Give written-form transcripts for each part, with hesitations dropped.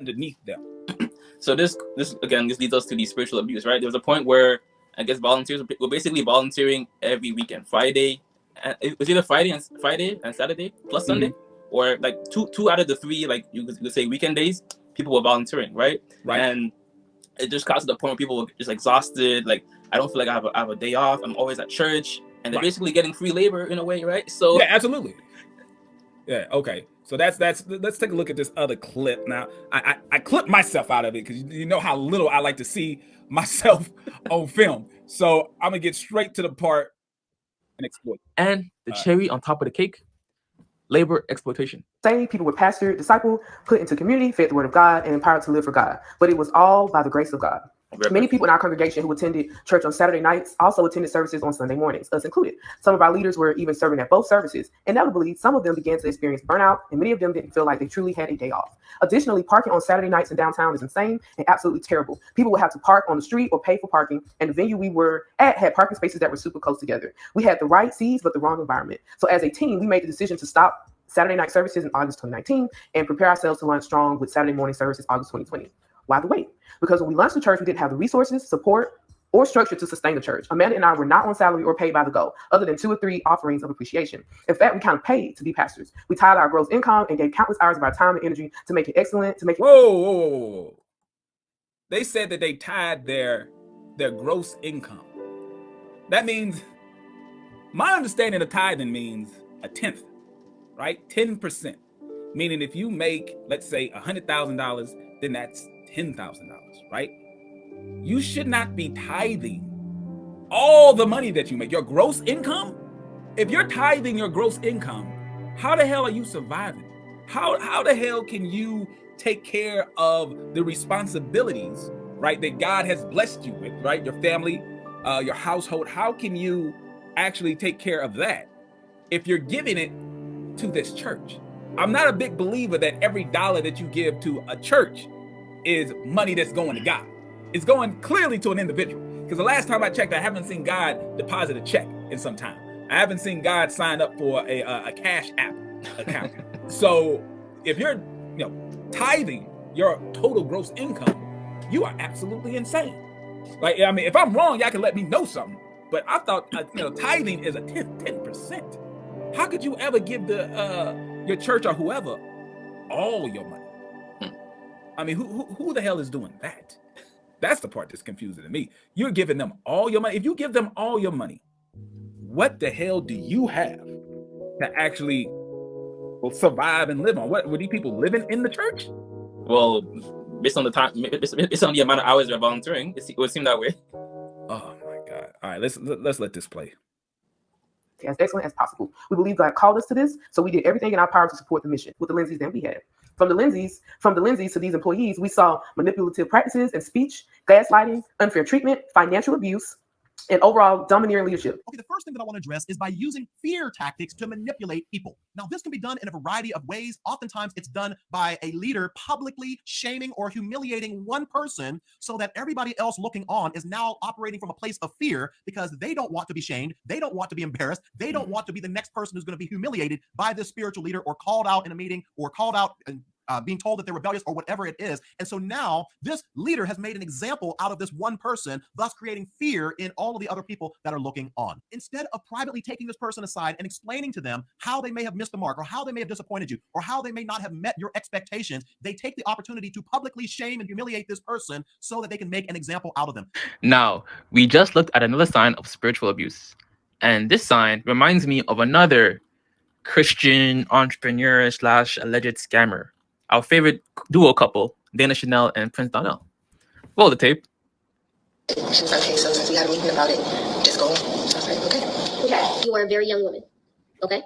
underneath them. So this again, this leads us to the spiritual abuse, right? There was a point where I guess volunteers were basically volunteering every weekend, Friday, and it was either Friday and Saturday plus Sunday, or like two out of the three, like you could say weekend days, people were volunteering, right? And it just got to the point where people were just exhausted. Like, I don't feel like I have a day off. I'm always at church, and they're basically getting free labor in a way, right? So yeah, absolutely. Yeah, okay. So let's take a look at this other clip. Now, I clipped myself out of it because you know how little I like to see myself on film. So I'm gonna get straight to the part and exploit. And the cherry on top of the cake, labor exploitation. Same people were pastored, discipled, put into community, fed the word of God, and empowered to live for God. But it was all by the grace of God. Many people in our congregation who attended church on Saturday nights also attended services on Sunday mornings, us included. Some of our leaders were even serving at both services. Inevitably, some of them began to experience burnout, and many of them didn't feel like they truly had a day off. Additionally, parking on Saturday nights in downtown is insane and absolutely terrible. People would have to park on the street or pay for parking, and the venue we were at had parking spaces that were super close together. We had the right seats, but the wrong environment. So as a team, we made the decision to stop Saturday night services in August 2019 and prepare ourselves to launch strong with Saturday morning services August 2020. Why the wait? Because when we launched the church, we didn't have the resources, support, or structure to sustain the church. Amanda and I were not on salary or paid by the go, other than 2 or 3 offerings of appreciation. In fact, we kind of paid to be pastors. We tied our gross income and gave countless hours of our time and energy to make it excellent, to make it... Whoa. They said that they tied their gross income. That means, my understanding of tithing means a tenth, right? 10%. Meaning if you make, let's say, $100,000, then that's $10,000, right? You should not be tithing all the money that you make, your gross income. If you're tithing your gross income, how the hell are you surviving? How the hell can you take care of the responsibilities, right, that God has blessed you with, right? Your family, your household. How can you actually take care of that if you're giving it to this church? I'm not a big believer that every dollar that you give to a church is money that's going to God. It's going clearly to an individual. Because the last time I checked, I haven't seen God deposit a check in some time. I haven't seen God sign up for a Cash App account. So if you're tithing your total gross income, you are absolutely insane. Like, I mean, if I'm wrong, y'all can let me know something. But I thought tithing is a 10%. How could you ever give your church or whoever all your money? I mean, who the hell is doing that? That's the part that's confusing to me. You're giving them all your money. If you give them all your money, what the hell do you have to actually survive and live on? What were these people living in the church? Well, based on the time, based on the amount of hours they're volunteering, it would seem that way. Oh my God! All right, let's let this play. As excellent as possible. We believe God called us to this, so we did everything in our power to support the mission with the Lindseys that we had. From the Lindseys to these employees, we saw manipulative practices and speech, gaslighting, unfair treatment, financial abuse, and overall domineering leadership. Okay, the first thing that I want to address is by using fear tactics to manipulate people. Now, this can be done in a variety of ways. Oftentimes, it's done by a leader publicly shaming or humiliating one person so that everybody else looking on is now operating from a place of fear because they don't want to be shamed. They don't want to be embarrassed. They don't want to be the next person who's going to be humiliated by this spiritual leader or called out in a meeting or called out and being told that they're rebellious or whatever it is. And so now this leader has made an example out of this one person, thus creating fear in all of the other people that are looking on. Instead of privately taking this person aside and explaining to them how they may have missed the mark or how they may have disappointed you or how they may not have met your expectations, they take the opportunity to publicly shame and humiliate this person so that they can make an example out of them. Now, we just looked at another sign of spiritual abuse. And this sign reminds me of another Christian entrepreneur / alleged scammer. Our favorite duo couple, Dana Chanel and Prince Donnell. Roll the tape. Okay, so since we had a meeting about it, just go. I was like, okay. You are a very young woman, okay?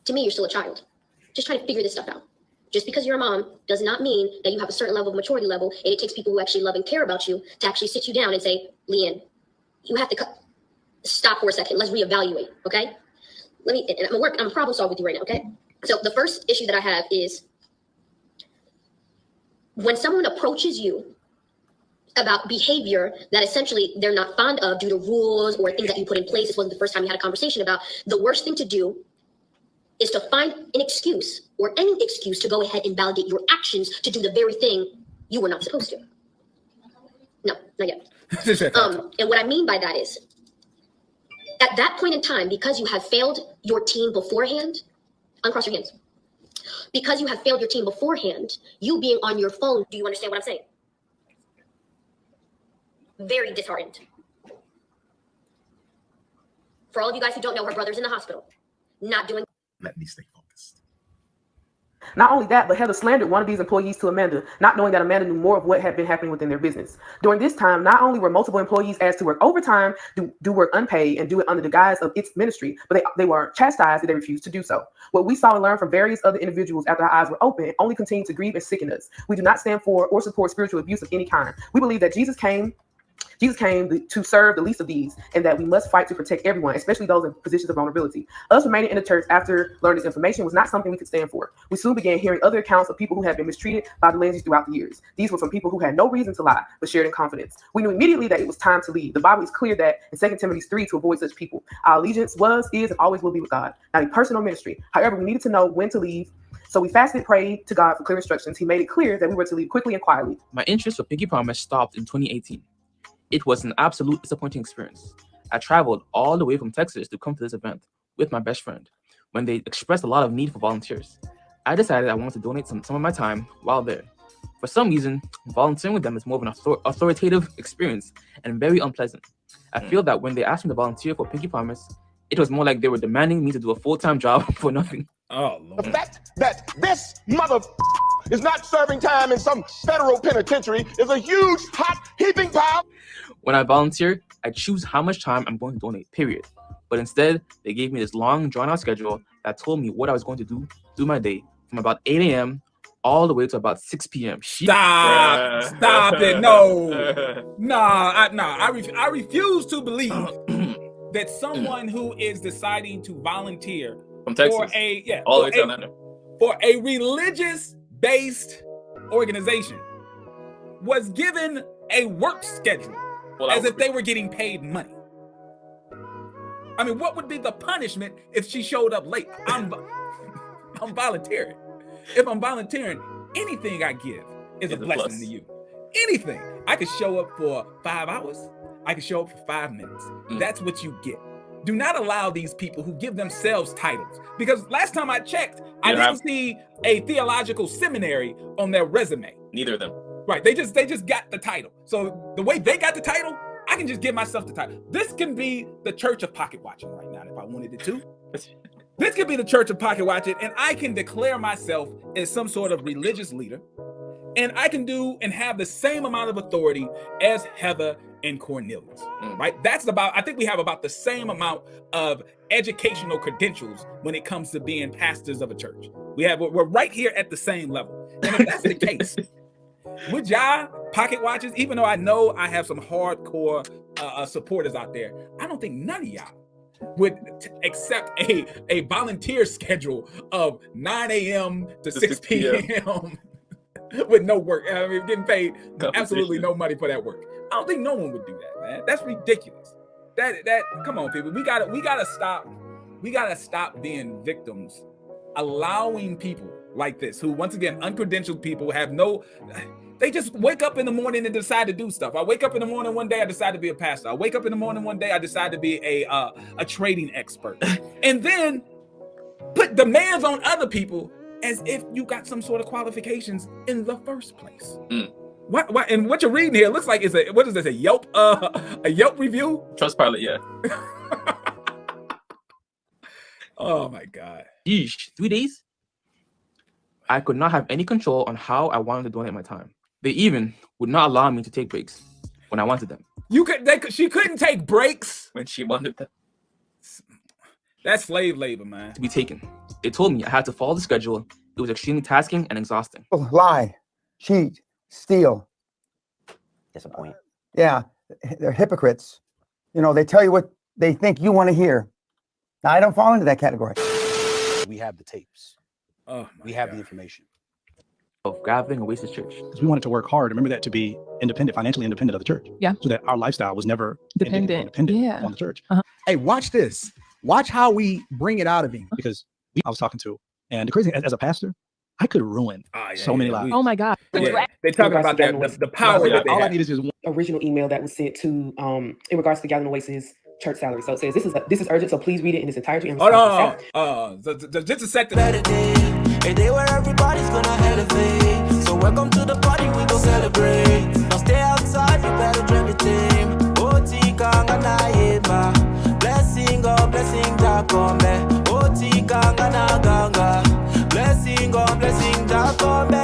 To me, you're still a child. Just trying to figure this stuff out. Just because you're a mom does not mean that you have a certain level of maturity level, and it takes people who actually love and care about you to actually sit you down and say, Leanne, you have to stop for a second. Let's reevaluate, okay? I'm a problem solver with you right now, okay? So the first issue that I have is when someone approaches you about behavior that essentially they're not fond of due to rules or things that you put in place, this wasn't the first time you had a conversation about, the worst thing to do is to find an excuse or any excuse to go ahead and validate your actions to do the very thing you were not supposed to. No, not yet. And what I mean by that is, at that point in time, because you have failed your team beforehand, uncross your hands. Because you have failed your team beforehand, you being on your phone, do you understand what I'm saying? Very disheartened. For all of you guys who don't know, her brother's in the hospital, not doing. Let me stay focused. Not only that, but Heather slandered one of these employees to Amanda, not knowing that Amanda knew more of what had been happening within their business. During this time, not only were multiple employees asked to work overtime, do work unpaid, and do it under the guise of its ministry, but they were chastised that they refused to do so. What we saw and learned from various other individuals after our eyes were open only continued to grieve and sicken us. We do not stand for or support spiritual abuse of any kind. We believe that Jesus came to serve the least of these, and that we must fight to protect everyone, especially those in positions of vulnerability. Us remaining in the church after learning this information was not something we could stand for. We soon began hearing other accounts of people who had been mistreated by the Lindseys throughout the years. These were from people who had no reason to lie, but shared in confidence. We knew immediately that it was time to leave. The Bible is clear that in 2 Timothy 3 to avoid such people. Our allegiance was, is, and always will be with God, not a personal ministry. However, we needed to know when to leave. So we fasted, prayed to God for clear instructions. He made it clear that we were to leave quickly and quietly. My interest for Pinky Promise stopped in 2018. It was an absolute disappointing experience. I traveled all the way from Texas to come to this event with my best friend. When they expressed a lot of need for volunteers, I decided I wanted to donate some of my time while there. For some reason, volunteering with them is more of an authoritative experience and very unpleasant. I feel that when they asked me to volunteer for Pinky Promise, it was more like they were demanding me to do a full-time job for nothing. Oh, Lord. The fact that this mother is not serving time in some federal penitentiary is a huge, hot, heaping pile. When I volunteer, I choose how much time I'm going to donate, period. But instead, they gave me this long, drawn-out schedule that told me what I was going to do my day from about 8 a.m. all the way to about 6 p.m. Stop it. No. I refuse to believe that someone who is deciding to volunteer From Texas, all the way to Atlanta, for a religious-based organization was given a work schedule as if they were getting paid money. I mean, what would be the punishment if she showed up late? I'm volunteering. If I'm volunteering, anything I give is a blessing to you. Anything. I could show up for 5 hours. I could show up for 5 minutes. That's what you get. Do not allow these people who give themselves titles, because last time I checked, I didn't see a theological seminary on their resume. Neither of them. Right. They just got the title. So the way they got the title, I can just give myself the title. This can be the church of pocket watching right now if I wanted it to. This could be the church of pocket watching, and I can declare myself as some sort of religious leader, and I can do and have the same amount of authority as Heather and Cornelius, right? I think we have about the same amount of educational credentials when it comes to being pastors of a church. We're right here at the same level. And if that's the case, would y'all pocket watchers, even though I know I have some hardcore supporters out there, I don't think none of y'all would accept a volunteer schedule of 9 a.m. to 6 p.m. with no work. I mean, getting paid absolutely no money for that work. I don't think no one would do that, man. That's ridiculous. That come on, people. We gotta stop being victims, allowing people like this, who once again, uncredentialed people they just wake up in the morning and decide to do stuff. I wake up in the morning one day, I decide to be a pastor. I wake up in the morning one day, I decide to be a trading expert. And then put demands on other people as if you got some sort of qualifications in the first place. What and what you're reading here looks like is a Yelp review? Trustpilot, yeah. Oh my God. Yeesh, 3 days? I could not have any control on how I wanted to donate my time. They even would not allow me to take breaks when I wanted them. She couldn't take breaks when she wanted them. That's slave labor, man. To be taken. They told me I had to follow the schedule. It was extremely tasking and exhausting. Lie, cheat, steal. Disappoint. Yeah, they're hypocrites. You know, they tell you what they think you want to hear. Now, I don't fall into that category. We have the tapes. We have the information. Of gathering Oasis Church. Because we wanted to work hard. Remember that, to be independent, financially independent of the church. Yeah. So that our lifestyle was never dependent on the church. Uh-huh. Hey, watch this. Watch how we bring it out of him. Because I was talking to. And the crazy thing, as a pastor, I could ruin so many lives. Oh my God. Yeah. They're talking about the power that they all I have. need is just one. Original email that was sent to in regards to Gavin Oasis church salary. So it says this is urgent, so please read it in its entirety. And Hold on. Just a second. A day where everybody's gonna elevate. So welcome to the party, we gon' celebrate. Now stay outside, you better join the team. Oti kanga na yema. Blessing God, blessing Jacob. Oti kanga na ganga. Blessing God, blessing Jacob.